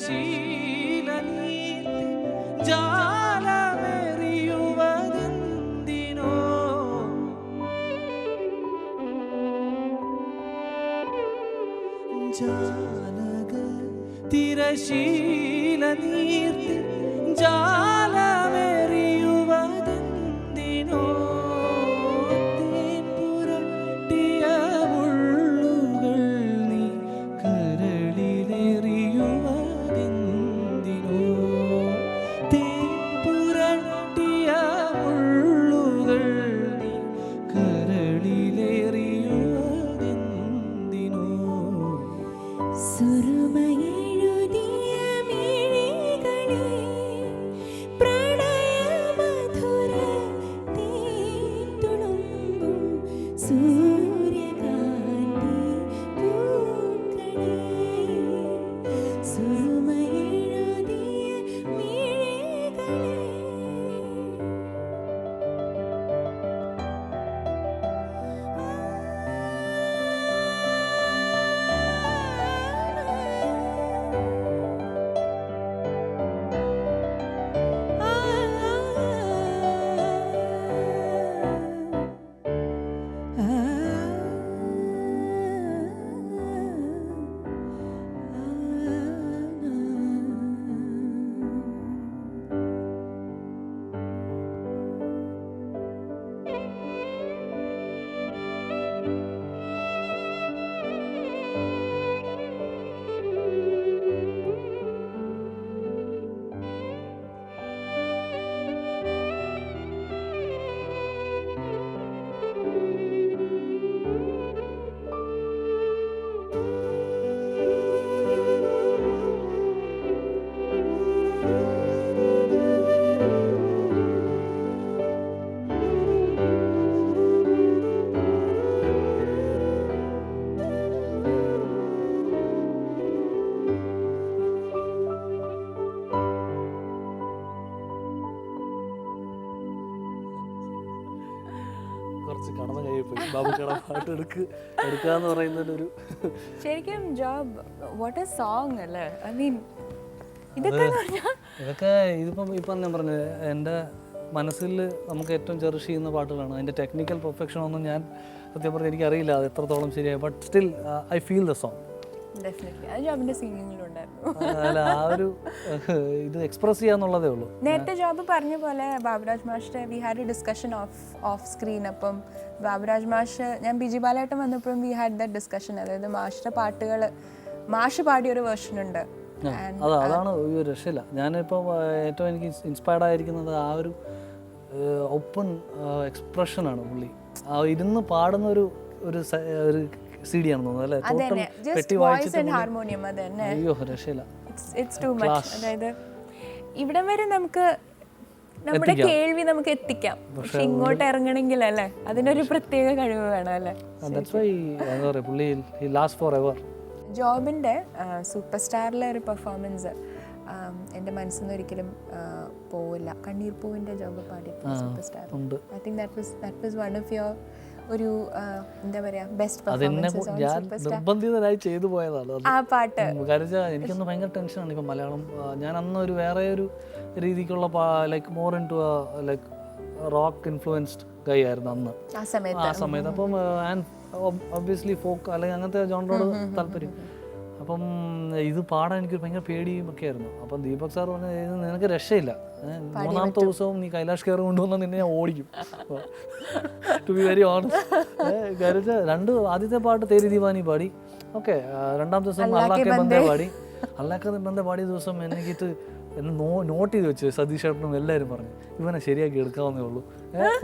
തിരശീലനീർത്തി ജാലമെറിയുവതെന്തിനോ ജാലക തിരശീലനീർത്തി ജാലമെറിയുവതെന്തിനോ തേൻ പുരട്ടിയ മുള്ളുകൾ നീ കരളിലെറിയുവതെന്തിനോ തേൻ പുരട്ടിയ മുള്ളുകൾ നീ കരളിലെറിയുവതെന്തിനോ സുറുമയെഴുതിയ മിഴികളെ പ്രണയമധുര തേൻ തുളുമ്പും സൂര്യകാന്തി പൂക്കളെ സുറുമയെഴുതിയ മിഴികളെ കുറച്ച് കടന്ന കയ്യിൽ പോയി ബാബുക്കട പാട്ട് എടുക്കാന്ന് പറയുന്നതിലൊരു ശരിക്കും ജോബ് വാട്ട് എ സോങ് അല്ലേ ഐ മീൻ ഇതൊക്കെ ഇതിപ്പം ഞാൻ പറഞ്ഞത് എൻ്റെ മനസ്സിൽ നമുക്ക് ഏറ്റവും ചെറിഷ് ചെയ്യുന്ന പാട്ടുകളാണ്. അതിൻ്റെ ടെക്നിക്കൽ പെർഫെക്ഷൻ ഒന്നും ഞാൻ സത്യം പറഞ്ഞാൽ എനിക്കറിയില്ല അത് എത്രത്തോളം ശരിയായി. But still I feel the song. Definitely അത് ജോബിന്റെ സിംഗിങ്ങിലുണ്ടായിരുന്നു. അല്ല ആ ഒരു ഇത് എക്സ്പ്രസ് ചെയ്യാന്നുള്ളതേ ഉള്ളൂ. നേരത്തെ ജോബ് പറഞ്ഞ പോലെ ബാബുരാജ് മാഷിന്റെ we had A discussion of screen. അപ്പം ബാബുരാജ് മാഷ് ഞാൻ ബിജി ബാലായിട്ട് വന്നപ്പോഴും വി ഹാഡ് ദ ഡിസ്കഷൻ. അതായത് മാഷിന്റെ പാട്ടുകൾ മാഷ് പാടിയ ഒരു വേർഷൻ ഉണ്ട്. അതാണ് ഒരു രക്ഷയില്ല. ഞാനിപ്പോൾ ഏറ്റവും എനിക്ക് ഇൻസ്പയർഡ് ആയിരിക്കുന്നത് ആ ഒരു ഓപ്പൺ എക്സ്പ്രഷനാണ് പുള്ളി. ആ ഇരുന്ന് പാടുന്ന ഒരു CD ആണെന്ന് തോന്നുന്നു അല്ലേ? പെട്ടി വായിച്ചിട്ട് അയ്യോ രക്ഷയില്ല. അതായത് ഇവിടം വരെ നമുക്ക് നമ്മുടെ കേൾവി നമുക്ക് എത്തിക്കാം. പക്ഷെ ഇങ്ങോട്ട് ഇറങ്ങണമെങ്കിൽ അല്ലേ അതിനൊരു പ്രത്യേക കഴിവ് വേണം അല്ലേ? ജോബിന്റെ സൂപ്പർ സ്റ്റാറിലെ ഒരു പെർഫോമൻസ് എൻ്റെ മനസ്സിൽ നിന്ന് ഒരിക്കലും പോവില്ല. കണ്ണീർ പൂവിൻ്റെ ജോബ് പാടിയപ്പോൾ super star. I think that was one of your ഒരു എന്താ പറയാ best performances on super star. നിർബന്ധിതനായി ചെയ്തു പോയതാണ് ആ പാട്ട്. എനിക്കൊന്ന് ഭയങ്കര ടെൻഷനാണ് ഇപ്പം മലയാളം. ഞാൻ അന്ന് ഒരു വേറെ ഒരു രീതിക്കുള്ള like more into like rock influenced guy ആയിരുന്നു അന്ന് ആ സമയത്ത്. അപ്പം ഒബ്വിയസ്ലി ഫോക്ക് അല്ലെങ്കിൽ അങ്ങനത്തെ ജോണറോട് താല്പര്യം. അപ്പം ഇത് പാടാൻ എനിക്ക് ഭയങ്കര പേടിയും ഒക്കെ ആയിരുന്നു. അപ്പം ദീപക് സാർ പറഞ്ഞ നിനക്ക് രക്ഷയില്ല, 3ാമത്തെ ദിവസവും നീ കൈലാഷ് കയറി കൊണ്ടുവന്നാൽ നിന്നെ ഞാൻ ഓടിക്കും. To be very honest. ആദ്യത്തെ പാട്ട് തേരി ദീവാനി പാടി. ഓക്കെ, 2ാമത്തെ ദിവസം അള്ളാഹ് ബന്ദേ പാടി. അള്ളാഹ് ബന്ദേ പാടിയ ദിവസം എനിക്കിട്ട് എന്നെ നോട്ട് ചെയ്ത് വെച്ച് സതീഷ് ചേട്ടനും എല്ലാവരും പറഞ്ഞു ഇവനെ ശരിയാക്കി എടുക്കാവുന്നേ ഉള്ളൂ,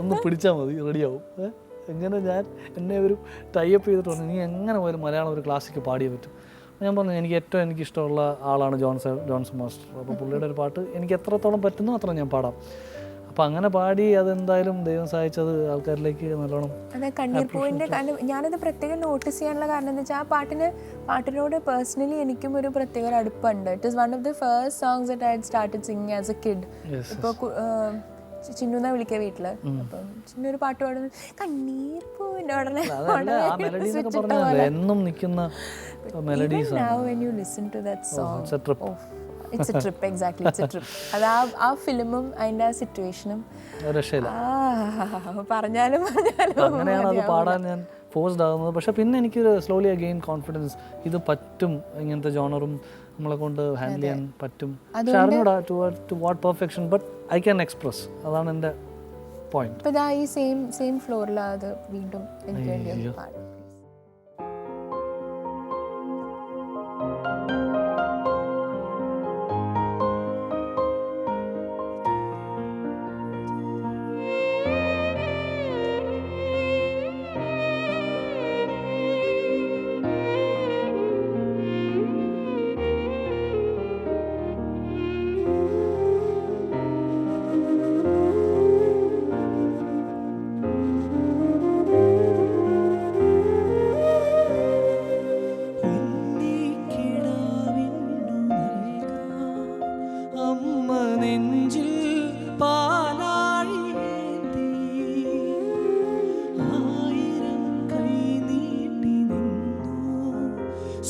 ഒന്ന് പിടിച്ചാൽ മതി റെഡിയാവും. എങ്ങനെ ഞാൻ എന്നെ ഒരു ടൈപ്പ് ചെയ്തിട്ട് പറഞ്ഞു നീ എങ്ങനെ പോയാലും മലയാളം ഒരു ക്ലാസിക്ക് പാടിയേ പറ്റും. ഞാൻ പറഞ്ഞു എനിക്ക് ഏറ്റവും ഇഷ്ടമുള്ള ആളാണ് ജോൺസൺ മാസ്റ്റർ. അപ്പോൾ പുള്ളിയുടെ ഒരു പാട്ട് എനിക്ക് എത്രത്തോളം പറ്റുന്നോ അത്ര ഞാൻ പാടാം. അപ്പം അങ്ങനെ പാടി അതെന്തായാലും ദൈവം സഹായിച്ചത് ആൾക്കാരിലേക്ക് നല്ലോണം. അതെ, കണ്ണീർ പൂവിൻ്റെ ഞാനത് പ്രത്യേകം നോട്ടീസ് ചെയ്യാനുള്ള കാരണം എന്താ വെച്ചാൽ ആ പാട്ടിനോട് പേഴ്സണലി എനിക്കും ഒരു പ്രത്യേക അടുപ്പുണ്ട്. It is one of the first songs that I had started singing as a kid. ഇപ്പോൾ ചിന്നുന്നാ വിളിക്കുക വീട്ടില്, അപ്പം ചിന്നു ഒരു പാട്ട് പാടുന്നു കണ്ണീർ പൂവിൻ്റെ ഉടനെ എന്നും നിൽക്കുന്ന melodies. Now when you listen to that song, it's A trip, exactly it's A trip. അത് ആ ഫിലിമും അതിൻ്റെ ആ സിറ്റുവേഷനും രക്ഷയില്ല. പറഞ്ഞാലും അങ്ങനെയാണ് അത് പാടാൻ ഞാൻ ഫോഴ്സ്ഡ് ആകുന്നത്. പക്ഷെ പിന്നെ എനിക്കൊരു സ്ലോലി ഗെയിൻ കോൺഫിഡൻസ്, ഇത് പറ്റും, ഇങ്ങനത്തെ ജോണറും നമ്മളെ കൊണ്ട് ഹാൻഡിൽ ചെയ്യാൻ പറ്റും. പക്ഷെ അറിഞ്ഞൂടാ to what perfection, but I can express. അതാണ് എൻ്റെ പോയിന്റ്. ഇപ്പം ഇതാ ഈ സെയിം ഫ്ലോറിലാണ് അത് വീണ്ടും എനിക്ക് വേണ്ടി ഒന്ന് പാടും.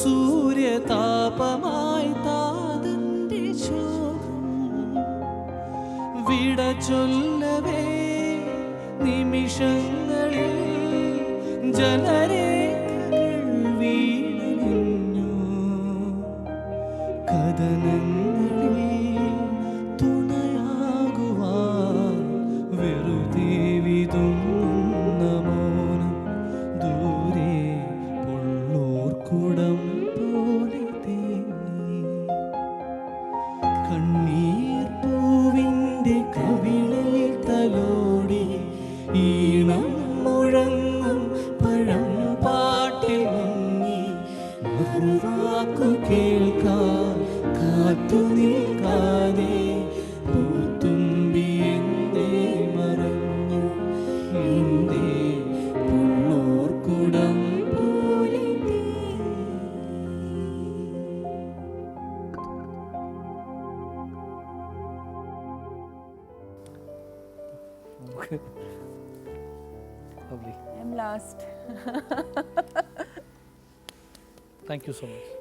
സൂര്യതാപമായി താതന്റെ ശോകം വിട ചൊല്ലവേ നിമിഷങ്ങളിൽ ജനരേഖകൾ വീണലിഞ്ഞു. കഥനങ്ങളിൽ തുണയാകുവാൻ വെറുതെ വിതുന്ന മൗനം ദൂരെ പൊള്ളോർക്കുടം പോലെ തേങ്ങി. കണ്ണീർ പൂവിൻ്റെ കവിളിൽ തലോടി ഈണം മുഴങ്ങും പഴം പാട്ടിൽ മുങ്ങി. മറുവാക്കു കേൾക്കാൻ കാത്തു നിൽക്കാതെ പൂത്തുമ്പി എന്തേ മറഞ്ഞു, എന്തേ പൊള്ളോർക്കുടം പോലെ Lovely. I'm lost. Thank you so much.